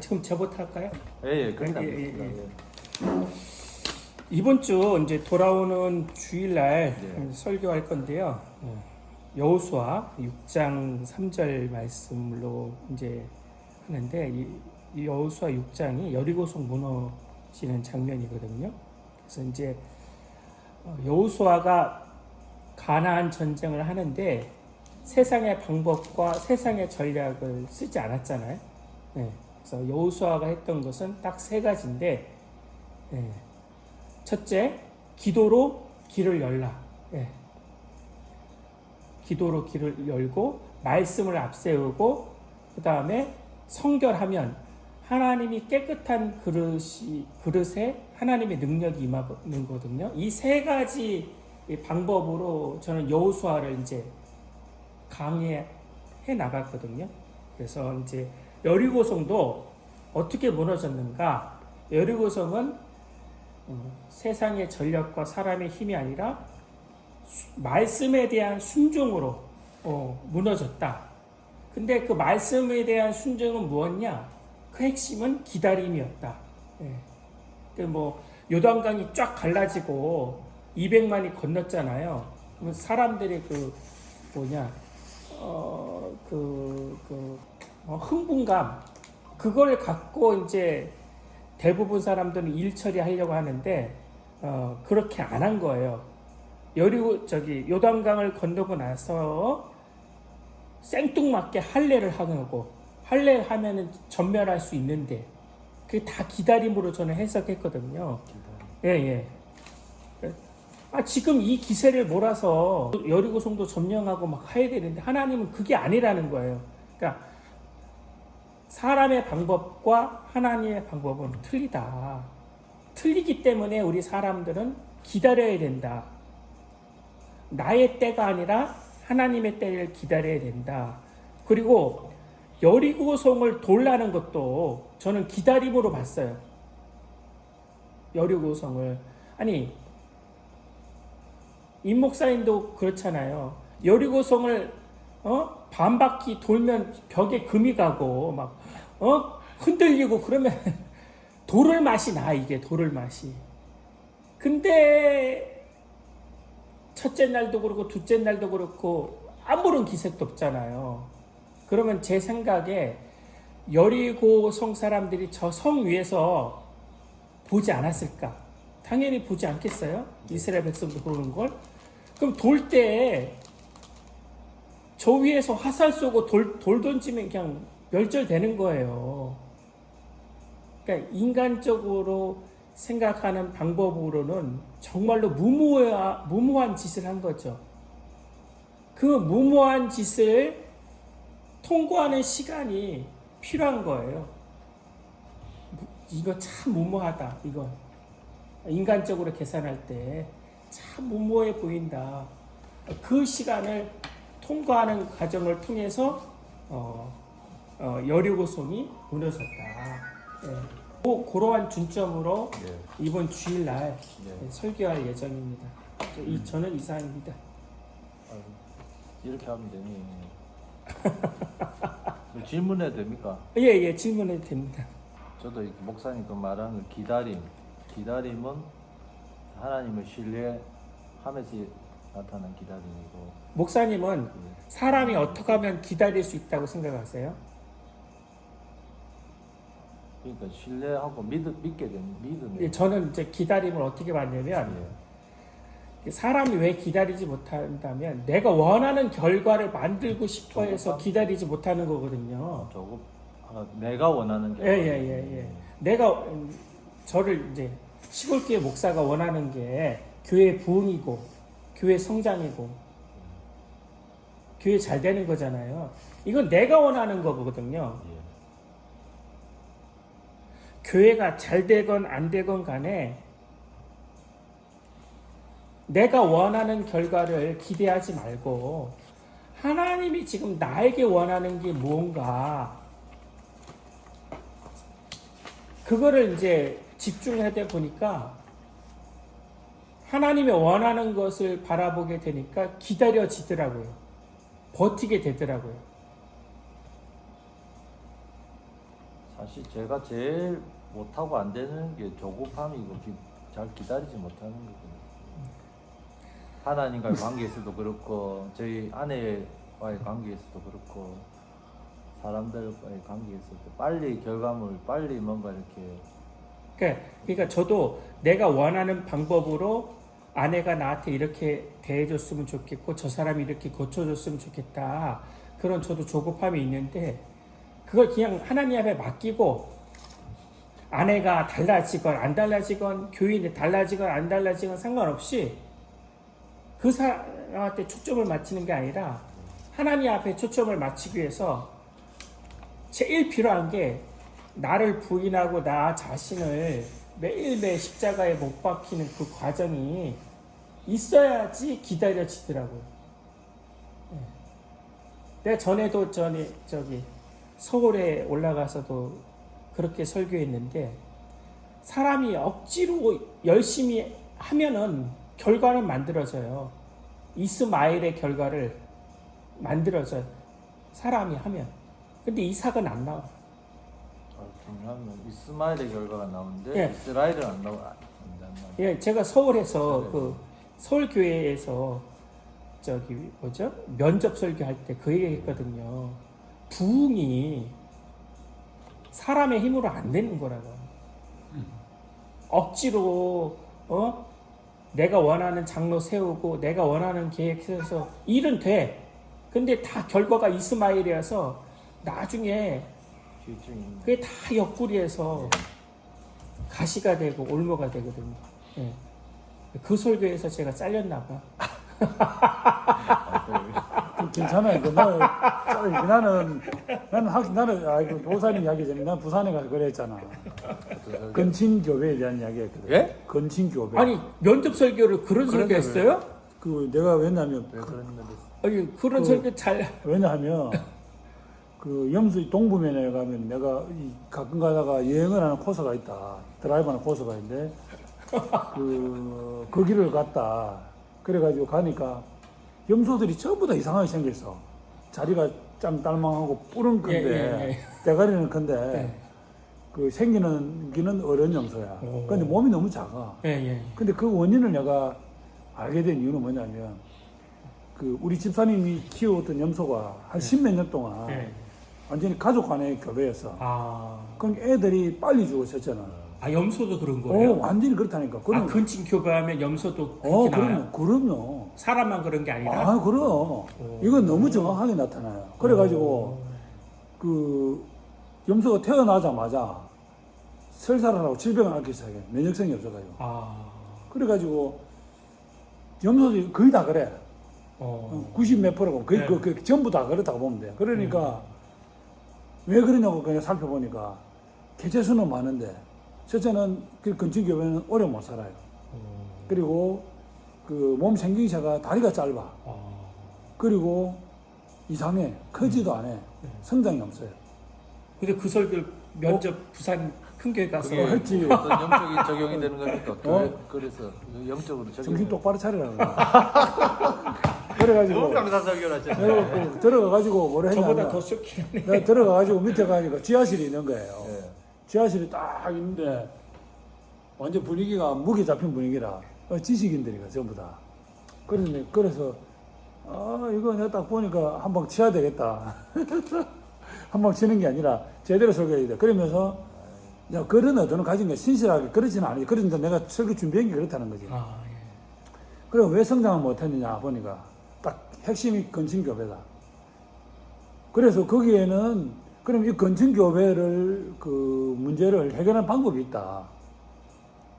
지금 저부터 할까요? 예, 그렇게 예, 예, 합니다. 예. 이번 주 이제 돌아오는 주일날 네. 설교할 건데요. 여호수아 6장 3절 말씀으로 이제 하는데 이 여호수아 6장이 여리고성 무너지는 장면이거든요. 그래서 이제 여호수아가 가나안 전쟁을 하는데 세상의 방법과 세상의 전략을 쓰지 않았잖아요. 네. 그래서 여호수아가 했던 것은 딱 세 가지인데, 네. 첫째, 기도로 길을 열라. 네. 기도로 길을 열고 말씀을 앞세우고 그 다음에 성결하면 하나님이 깨끗한 그릇에 하나님의 능력이 임하는 거거든요. 이 세 가지 방법으로 저는 여호수아를 이제 강의해 나갔거든요. 그래서 이제 여리고성도 어떻게 무너졌는가? 여리고성은 세상의 전략과 사람의 힘이 아니라 말씀에 대한 순종으로 무너졌다. 근데 그 말씀에 대한 순종은 무엇냐? 그 핵심은 기다림이었다. 예. 뭐 요단강이 쫙 갈라지고 200만이 건넜잖아요. 그러면 사람들이 흥분감 그걸 갖고 이제 대부분 사람들은 일 처리하려고 하는데 그렇게 안 한 거예요. 요단강을 건너고 나서 생뚱맞게 할례를 하고 할례하면은 전멸할 수 있는데 그게 다 기다림으로 저는 해석했거든요. 예. 지금 이 기세를 몰아서 여리고성도 점령하고 막 해야 되는데 하나님은 그게 아니라는 거예요. 그러니까 사람의 방법과 하나님의 방법은 틀리다. 틀리기 때문에 우리 사람들은 기다려야 된다. 나의 때가 아니라 하나님의 때를 기다려야 된다. 그리고 여리고성을 돌라는 것도 저는 기다림으로 봤어요. 여리고성을. 아니, 임 목사님도 그렇잖아요. 여리고성을 반바퀴 돌면 벽에 금이 가고 막 흔들리고 그러면 돌을 맛이 나. 이게 돌을 맛이. 근데 첫째 날도 그렇고 둘째 날도 그렇고 아무런 기색도 없잖아요. 그러면 제 생각에 여리고성 사람들이 저 성 위에서 보지 않았을까? 당연히 보지 않겠어요? 이스라엘 백성도 보는 걸. 그럼 돌 때 저 위에서 화살 쏘고 돌 던지면 그냥 멸절되는 거예요. 그러니까 인간적으로 생각하는 방법으로는 정말로 무모한 짓을 한 거죠. 그 무모한 짓을 통과하는 시간이 필요한 거예요. 이거 참 무모하다. 이거 인간적으로 계산할 때 참 무모해 보인다. 그 시간을 통과하는 과정을 통해서 여리고성이 무너졌다. 예. 그러한 중점으로 이번 주일날 설교할 예정입니다. 저는 이상입니다. 이렇게 하면 되니. 질문해도 됩니까? 예, 질문해도 됩니다. 저도 목사님 그 말하는 기다림은 하나님을 신뢰하면서 나타난 기다림이고. 목사님은 사람이 어떻게 하면 기다릴 수 있다고 생각하세요? 그러니까 신뢰하고 믿게 되는 믿음이. 예, 저는 이제 기다림을 어떻게 봤냐면 사람이 왜 기다리지 못한다면 내가 원하는 결과를 만들고 싶어 해서 기다리지 못하는 거거든요. 조금 내가 원하는 게. 예. 내가 저를 이제 시골교회 목사가 원하는 게 교회 부흥이고 교회 성장이고 교회 잘 되는 거잖아요. 이건 내가 원하는 거거든요. 교회가 잘 되건 안 되건 간에 내가 원하는 결과를 기대하지 말고 하나님이 지금 나에게 원하는 게 무언가 그거를 이제 집중하다 보니까 하나님이 원하는 것을 바라보게 되니까 기다려지더라고요. 버티게 되더라고요. 사실 제가 제일 못하고 안 되는 게 조급함이고 잘 기다리지 못하는 거거든요. 하나님과의 관계에서도 그렇고 저희 아내와의 관계에서도 그렇고 사람들과의 관계에서도 빨리 결과물, 빨리 뭔가 이렇게 그러니까 저도 내가 원하는 방법으로 아내가 나한테 이렇게 대해줬으면 좋겠고 저 사람이 이렇게 고쳐줬으면 좋겠다. 그런 저도 조급함이 있는데 그걸 그냥 하나님 앞에 맡기고 아내가 달라지건 안 달라지건 교인이 달라지건 안 달라지건 상관없이 그 사람한테 초점을 맞추는 게 아니라 하나님 앞에 초점을 맞추기 위해서 제일 필요한 게 나를 부인하고 나 자신을 매일매일 십자가에 못 박히는 그 과정이 있어야지 기다려지더라고요. 내가 전에도 저기 서울에 올라가서도 그렇게 설교했는데 사람이 억지로 열심히 하면은 결과는 만들어져요. 이스마엘의 결과를 만들어져요. 사람이 하면. 근데 이삭은 안 나와. 중요한 건 이스마엘의 결과가 나오는데 예. 이스라엘은 안 나와. 예, 제가 서울에서 네. 그 서울교회에서 저기 뭐죠? 면접 설교할 때 그 얘기 했거든요. 부흥이 사람의 힘으로 안 되는 거라고. 억지로 내가 원하는 장로 세우고 내가 원하는 계획 세워서 일은 돼. 근데 다 결과가 이스마엘이어서 나중에 그게 다 옆구리에서 가시가 되고 올무가 되거든요. 예. 그 설교에서 제가 잘렸나 봐. 괜찮아요. 나는 아이고 도사님 이야기 전에 난 부산에 가서 그랬잖아. 건친교배에 대한 이야기했거든. 예? 건친교배. 아니 면접 설교를 그런 그런 설교했어요? 그 내가 왜냐면 왜 그런 일 아니 그런 그- 설교 잘. 왜냐하면 그 염수 동부면에 가면 내가 가끔 가다가 여행을 하는 코스가 있다. 드라이브하는 코스가 있는데 그 길을 갔다. 그래가지고 가니까 염소들이 전부 다 이상하게 생겼어. 자리가 좀 딸망하고 뿌른 건데 예. 대가리는 큰데 예. 그 생기는 기는 어른 염소야. 오. 근데 몸이 너무 작아. 예. 근데 그 원인을 내가 알게 된 이유는 뭐냐면 그 우리 집사님이 키워왔던 염소가 한 십몇 년 동안 예. 완전히 가족 간의 교배였어. 아, 그럼 애들이 빨리 죽었었잖아. 염소도 그런 거예요? 완전히 그렇다니까. 아, 근친 교배하면 염소도 그렇게 나와요? 그럼요. 사람만 그런 게 아니라? 아, 그럼. 이건 너무 정확하게 나타나요. 그래가지고, 그, 염소가 태어나자마자 설사를 하고 질병을 앓기 시작해. 면역성이 없어가지고. 아, 그래가지고, 염소들이 거의 다 그래. 90 몇 프로고, 거의 네. 그 전부 다 그렇다고 보면 돼. 그러니까, 왜 그러냐고 그냥 살펴보니까, 개체수는 많은데, 첫째는 그 근친교배는 오래 못 살아요. 그리고 그 몸 생김새가 다리가 짧아. 그리고 이상해. 크지도 않아. 성장이 없어요. 근데 그 설교 면접 부산 큰 교회 가서 그게 했지. 어떤 영적인 적용이 되는 겁니까? 그래서 영적으로 적용. 정신 똑바로 차리라고. 그래가지고 강사 설교를 하잖아요. 내가 그 들어가가지고 뭐라 저보다 했냐면 더 쇼킹하네. 내가 들어가가지고 밑에 가니까 지하실이 있는 거예요. 예. 지하실이 딱 있는데 완전 분위기가 무게 잡힌 분위기라 지식인들이가 전부 다. 그래서 이거 내가 딱 보니까 한 방 치야 되겠다. 한 방 치는 게 아니라 제대로 설교해야 돼. 그러면서 야 그런 의도는 가진 게 신실하게 그렇지는 않아요. 그런데 내가 설교 준비한 게 그렇다는 거지. 아, 예. 그럼 왜 성장을 못했느냐 보니까 딱 핵심이 건친교배다. 그래서 거기에는 그럼 이 건친교배를 그 문제를 해결하는 방법이 있다.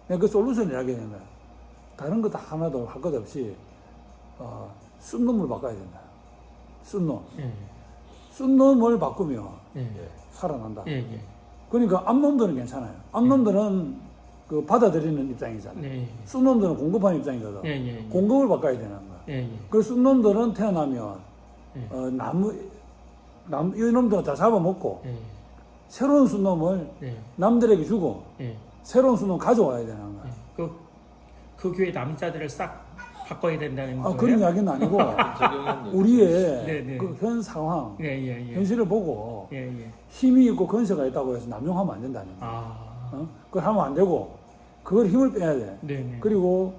내가 그 솔루션을 이야기하는 거야. 다른 거 다 하나도 할 것 없이 쓴 놈을 바꿔야 된다. 쓴 놈. 예. 쓴 놈을 바꾸면 예. 살아난다. 예. 예. 그러니까 암놈들은 괜찮아요. 암놈들은 그 받아들이는 입장이잖아요. 네. 쓴 놈들은 공급하는 입장이거든. 예. 공급을 바꿔야 되는 거야. 예. 그 쓴 놈들은 태어나면 이 놈들은 다 잡아먹고 예. 새로운 순 놈을 예. 남들에게 주고 예. 새로운 순 놈 가져와야 되는 거야. 그 교회 남자들을 싹 바꿔야 된다는 거예요? 그런 이야기는 아니고 적용했네요. 우리의 네네. 그 현 상황, 예, 예, 예. 현실을 보고 예, 예. 힘이 있고 건세가 있다고 해서 남용하면 안 된다는 거예요. 아. 그걸 하면 안 되고 그걸 힘을 빼야 돼. 네네. 그리고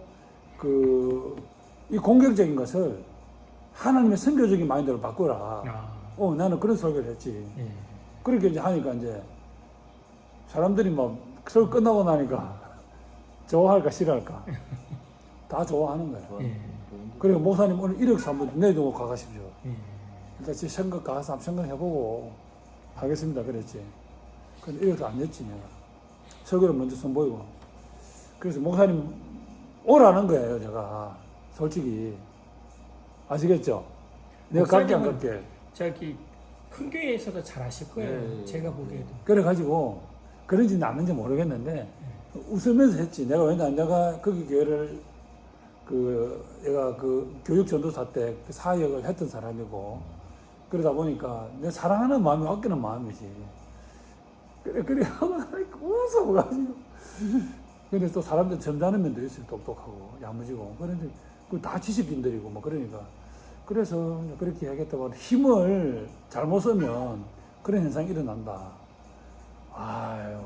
이 공격적인 것을 하나님의 선교적인 마인드로 바꾸라. 아. 나는 그런 설교를 했지. 예. 그렇게 이제 하니까 이제 사람들이 막 설교 끝나고 나니까 좋아할까 싫어할까 다 좋아하는 거야. 예. 그리고 목사님 오늘 1억 한번 내두고 가가십시오. 예. 일단 제 생각 가서 한번 생각해보고 하겠습니다. 그랬지. 근데 1억도 안 냈지 내가. 설교를 먼저 선보이고. 그래서 목사님 오라는 거예요 제가. 솔직히. 아시겠죠? 내가 갈게 안 목사님은 갈게. 저기 큰 교회에서도 잘 아실 거예요. 네. 제가 보기에도. 그래가지고 그런지 아는지 모르겠는데 웃으면서 했지. 내가 왜냐 내가 거기 교회를 얘가 교육 전도사 때 그 사역을 했던 사람이고 그러다 보니까 내 사랑하는 마음이 아끼는 마음이지. 그래 하고 웃어가지고. 근데 또 사람들 점잖은 면도 있어요. 똑똑하고 야무지고. 그런데 그 다 지식인들이고 뭐 그러니까. 그래서 그렇게 하겠다고 힘을 잘못 쓰면 그런 현상이 일어난다. 아유.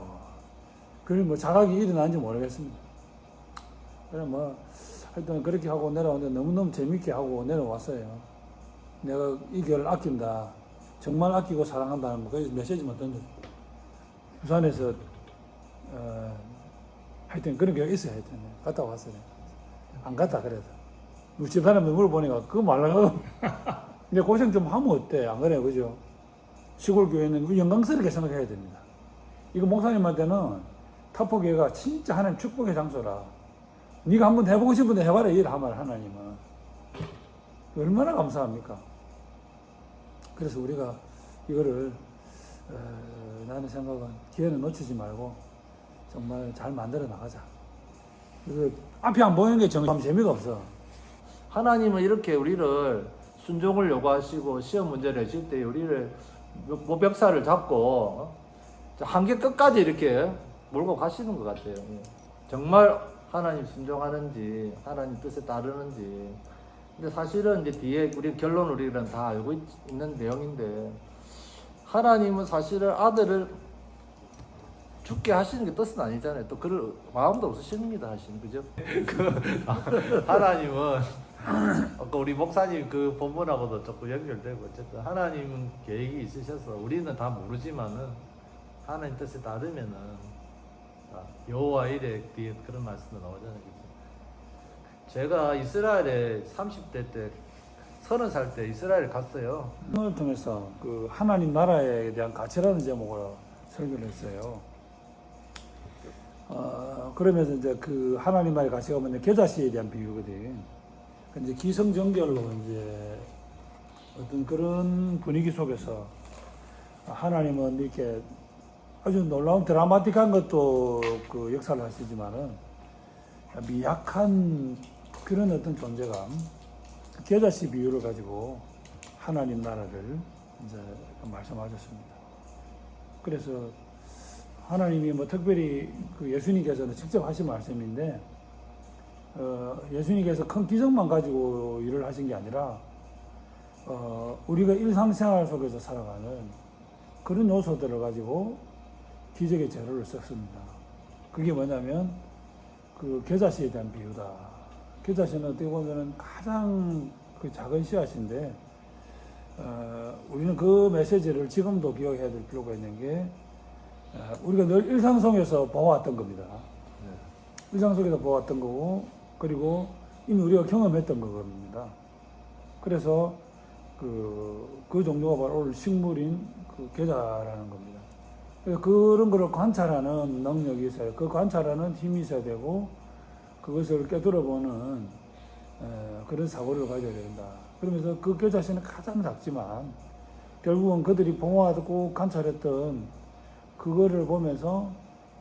그걸 뭐 자각이 일어난지 모르겠습니다. 그래 뭐 하여튼 그렇게 하고 내려오는데 너무너무 재밌게 하고 내려왔어요. 내가 이 교회를 아낀다. 정말 아끼고 사랑한다는 거 그래서 메시지만 던졌어. 부산에서 하여튼 그런 교회가 있어요. 하여튼 갔다 왔어요. 안 갔다 그래서. 우리 집사람들 물어보니까 그거 말라고. 근데 고생 좀 하면 어때? 안 그래요? 그죠? 시골 교회는 영광스럽게 생각해야 됩니다. 이거 목사님한테는 타포교회가 진짜 하나님 축복의 장소라. 네가 한번 해보고 싶은데 해봐라 일하면 하나님은. 얼마나 감사합니까? 그래서 우리가 이거를 나는 생각은 기회는 놓치지 말고 정말 잘 만들어 나가자. 이거 앞이 안 보이는 게 정말 재미가 없어. 하나님은 이렇게 우리를 순종을 요구하시고 시험 문제를 내실 때 우리를 벽사를 잡고 한계 끝까지 이렇게 몰고 가시는 것 같아요. 정말 하나님 순종하는지 하나님 뜻에 따르는지. 근데 사실은 이제 뒤에 우리 결론을 우리는 다 알고 있는 내용인데 하나님은 사실은 아들을 죽게 하시는 게 뜻은 아니잖아요. 또 그럴 마음도 없으십니다, 하시는 그죠? 하나님은 아까 우리 목사님 그 본문하고도 조금 연결되고 어쨌든 하나님은 계획이 있으셔서 우리는 다 모르지만은 하나님 뜻에 따르면은 여호와 이레 뒤에 그런 말씀도 나오잖아요. 그죠? 제가 이스라엘에 30대 때 30살 때 이스라엘 갔어요. 을 통해서 그 하나님 나라에 대한 가치라는 제목으로 설교를 했어요. 그러면서 이제 그 하나님 나라의 가치가 뭐냐 겨자씨에 대한 비유거든. 이제 기성정결로 이제 어떤 그런 분위기 속에서 하나님은 이렇게 아주 놀라운 드라마틱한 것도 그 역사를 하시지만은 미약한 그런 어떤 존재감, 겨자씨 비유를 가지고 하나님 나라를 이제 말씀하셨습니다. 그래서 하나님이 뭐 특별히 그 예수님께서는 직접 하신 말씀인데, 예수님께서 큰 기적만 가지고 일을 하신 게 아니라, 우리가 일상생활 속에서 살아가는 그런 요소들을 가지고 기적의 재료를 썼습니다. 그게 뭐냐면, 그 겨자씨에 대한 비유다. 겨자씨는 어떻게 보면은 가장 그 작은 씨앗인데, 우리는 그 메시지를 지금도 기억해야 될 필요가 있는 게, 우리가 늘 일상 속에서 보아왔던 겁니다. 일상 속에서 보아왔던 거고, 그리고 이미 우리가 경험했던 겁니다. 그래서 그 종류가 바로 오늘 식물인 그 겨자라는 겁니다. 그래서 그런 거를 관찰하는 능력이 있어요. 그 관찰하는 힘이 있어야 되고, 그것을 꿰뚫어보는 그런 사고를 가져야 된다. 그러면서 그 겨자씨는 가장 작지만, 결국은 그들이 봉화하고 관찰했던 그거를 보면서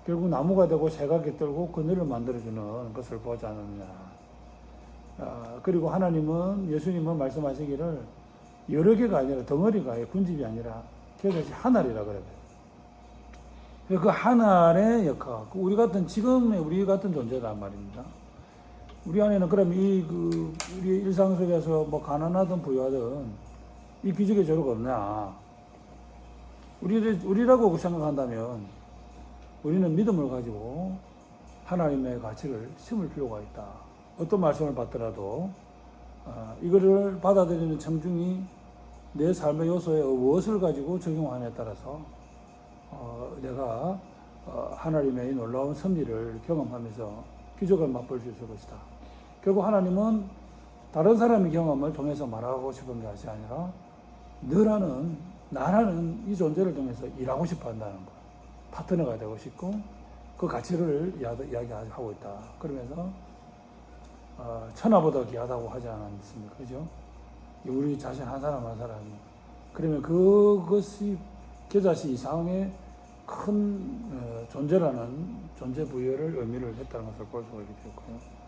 결국 나무가 되고 새가 깃들고 그늘을 만들어주는 것을 보지 않느냐. 그리고 하나님은, 예수님은 말씀하시기를 여러 개가 아니라 덩어리가 군집이 아니라 겨자씨 하나리라 그래요. 그 하나의 역할, 우리 같은, 지금의 우리 같은 존재란 말입니다. 우리 안에는 그럼 우리 일상 속에서 뭐 가난하든 부유하든 이 기적의 재료가 없냐? 우리라고 생각한다면 우리는 믿음을 가지고 하나님의 가치를 심을 필요가 있다. 어떤 말씀을 받더라도 이거를 받아들이는 청중이 내 삶의 요소에 무엇을 가지고 적용하느냐에 따라서 내가 하나님의 이 놀라운 섭리를 경험하면서 기적을 맛볼 수 있을 것이다. 결국 하나님은 다른 사람의 경험을 통해서 말하고 싶은 것이 아니라 나라는 이 존재를 통해서 일하고 싶어 한다는 거야. 파트너가 되고 싶고 그 가치를 이야기하고 있다. 그러면서 천하보다 귀하다고 하지 않았습니까? 그죠? 우리 자신 한 사람 한 사람이. 그러면 그것이 겨자씨 이상의 큰 존재라는 존재 부여를 의미를 했다는 것을 볼 수가 있게 되었고요.